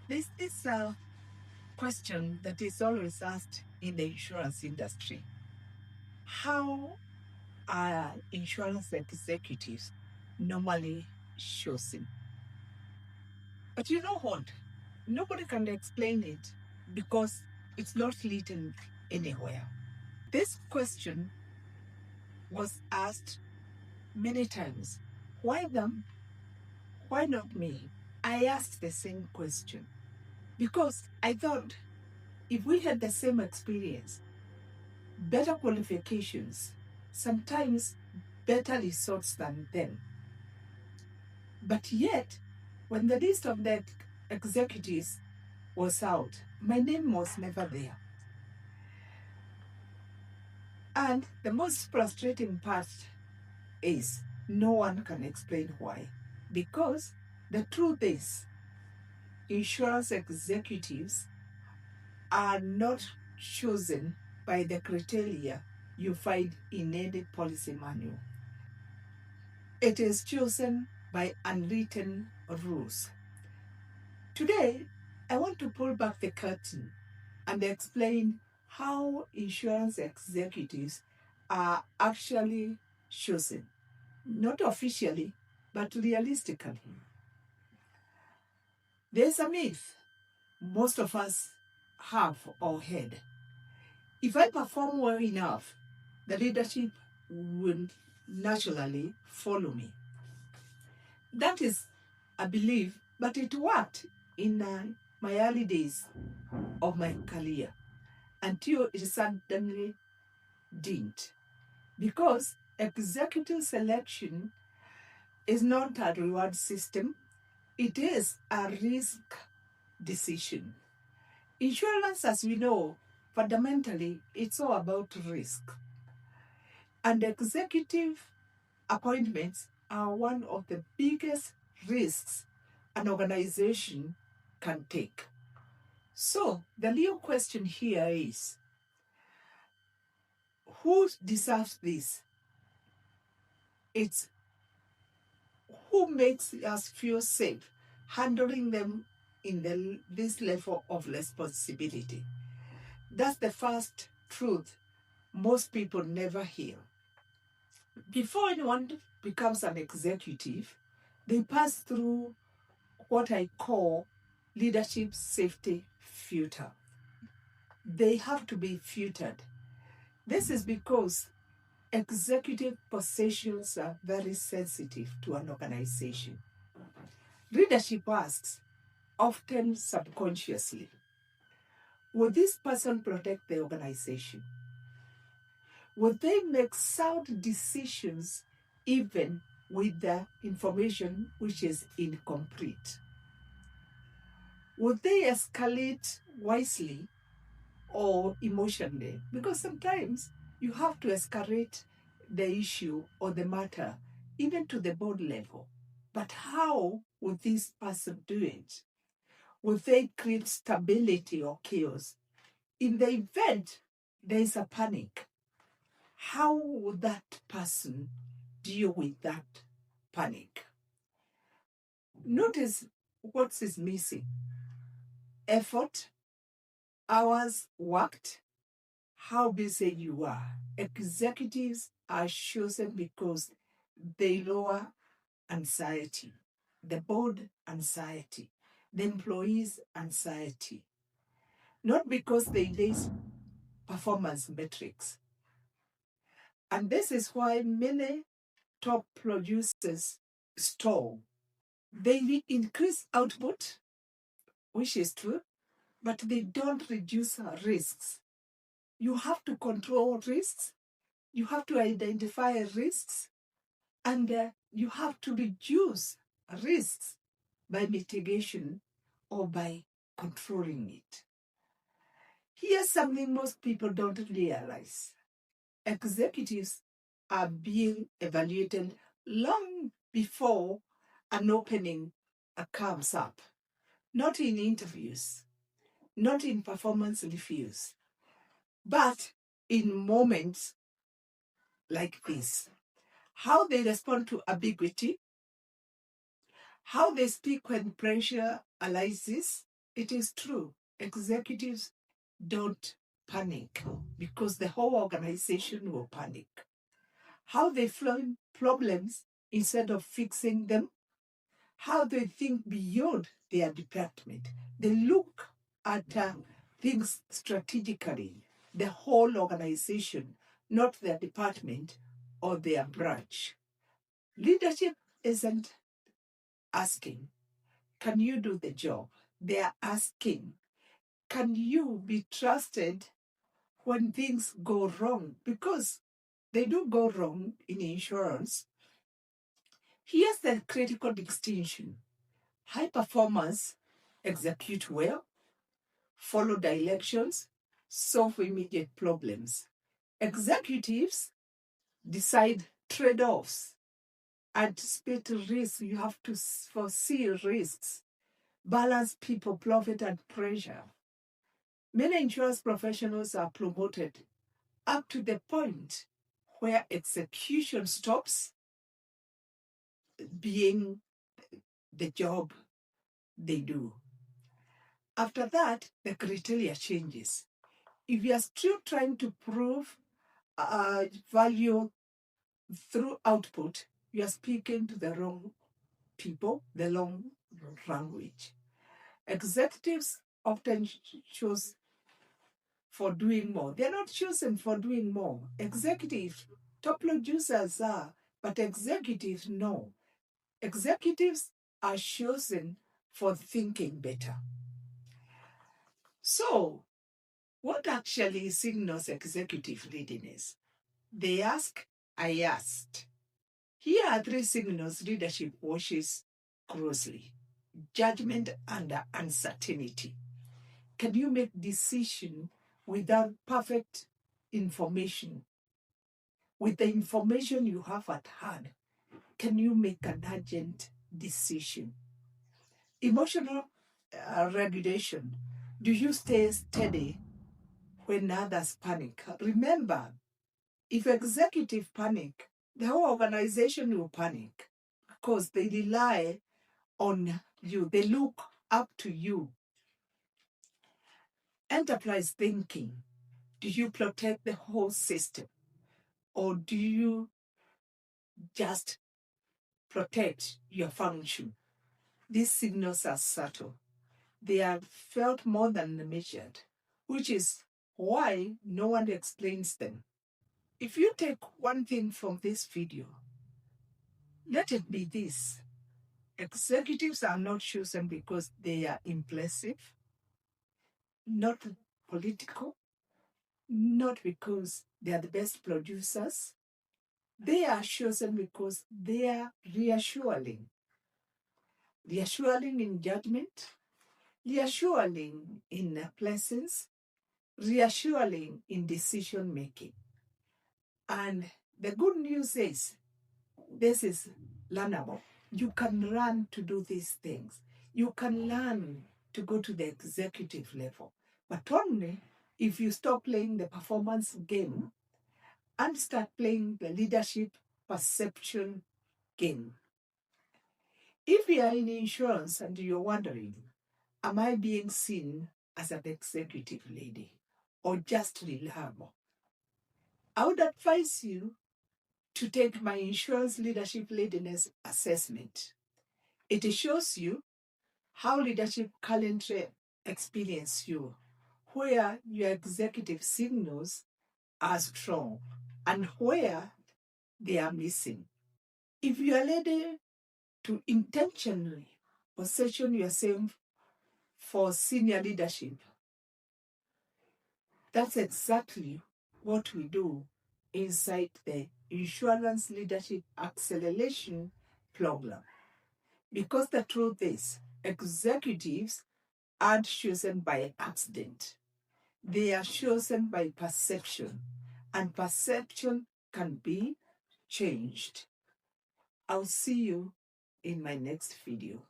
There's this question that is always asked in the insurance industry. How are insurance executives normally chosen? But you know what? Nobody can explain it because it's not written anywhere. This question was asked many times. Why them? Why not me? I asked the same question because I thought if we had the same experience, better qualifications, sometimes better results than them. But yet, when the list of the executives was out, my name was never there. And the most frustrating part is no one can explain why. Because the truth is, insurance executives are not chosen by the criteria you find in any policy manual. It is chosen by unwritten rules. Today, I want to pull back the curtain and explain how insurance executives are actually chosen, not officially, but realistically. There's a myth most of us have or had. If I perform well enough, the leadership will naturally follow me. That is a belief, but it worked in my early days of my career until it suddenly didn't. Because executive selection is not a reward system, it is a risk decision. Insurance, as we know, fundamentally, it's all about risk. And executive appointments are one of the biggest risks an organization can take. So, the real question here is, who deserves this? It's who makes us feel safe handling them in this level of responsibility. That's the first truth most people never hear. Before anyone becomes an executive, they pass through what I call leadership safety filter. They have to be filtered. This is because executive positions are very sensitive to an organization. Leadership asks, often subconsciously, will this person protect the organization? Will they make sound decisions even with the information which is incomplete? Will they escalate wisely or emotionally? Because sometimes you have to escalate the issue or the matter even to the board level. But how would this person do it? Will they create stability or chaos? In the event there is a panic, how would that person deal with that panic? Notice what is missing: effort, hours worked, how busy you are. Executives are chosen because they lower anxiety, the board anxiety, the employees' anxiety, not because they raise performance metrics. And this is why many top producers stall. They increase output, which is true, but they don't reduce risks. You have to control risks, you have to identify risks, and you have to reduce risks by mitigation or by controlling it. Here's something most people don't realize: executives are being evaluated long before an opening comes up, not in interviews, not in performance reviews, but in moments like this. How they respond to ambiguity, how they speak when pressure arises, it is true, executives don't panic because the whole organization will panic. How they find problems instead of fixing them, how they think beyond their department. They look at things strategically, the whole organization, not their department or their branch. Leadership isn't asking, can you do the job? They are asking, can you be trusted when things go wrong? Because they do go wrong in insurance. Here's the critical distinction. High performers execute well, follow directions, solve immediate problems. Executives decide trade-offs, anticipate risks. You have to foresee risks, balance people, profit, and pressure. Many insurance professionals are promoted up to the point where execution stops being the job they do. After that, the criteria changes. If you are still trying to prove value through output, you are speaking to the wrong people, the wrong language. Executives often choose for doing more. They're not chosen for doing more. Executives, top producers are, but executives no. Executives are chosen for thinking better. So, what actually signals executive readiness? They ask, I asked. Here are 3 signals leadership watches closely. Judgment under uncertainty. Can you make decision without perfect information? With the information you have at hand, can you make an urgent decision? Emotional regulation. Do you stay steady when others panic? Remember, if executive panic, the whole organization will panic because they rely on you. They look up to you. Enterprise thinking. Do you protect the whole system? Or do you just protect your function? These signals are subtle. They are felt more than measured, which is why no one explains them. If you take one thing from this video, let it be this. Executives are not chosen because they are impressive, not political, not because they are the best producers. They are chosen because they are reassuring. Reassuring in judgment, reassuring in presence, reassuring in decision making. And the good news is, this is learnable. You can learn to do these things. You can learn to go to the executive level, but only if you stop playing the performance game and start playing the leadership perception game. If you are in insurance and you're wondering, am I being seen as an executive lady or just reliable? I would advise you to take my insurance leadership readiness assessment. It shows you how leadership currently experience you, where your executive signals are strong and where they are missing. If you are ready to intentionally position yourself for senior leadership, that's exactly what we do inside the Insurance Leadership Acceleration Program. Because the truth is, executives aren't chosen by accident. They are chosen by perception, and perception can be changed. I'll see you in my next video.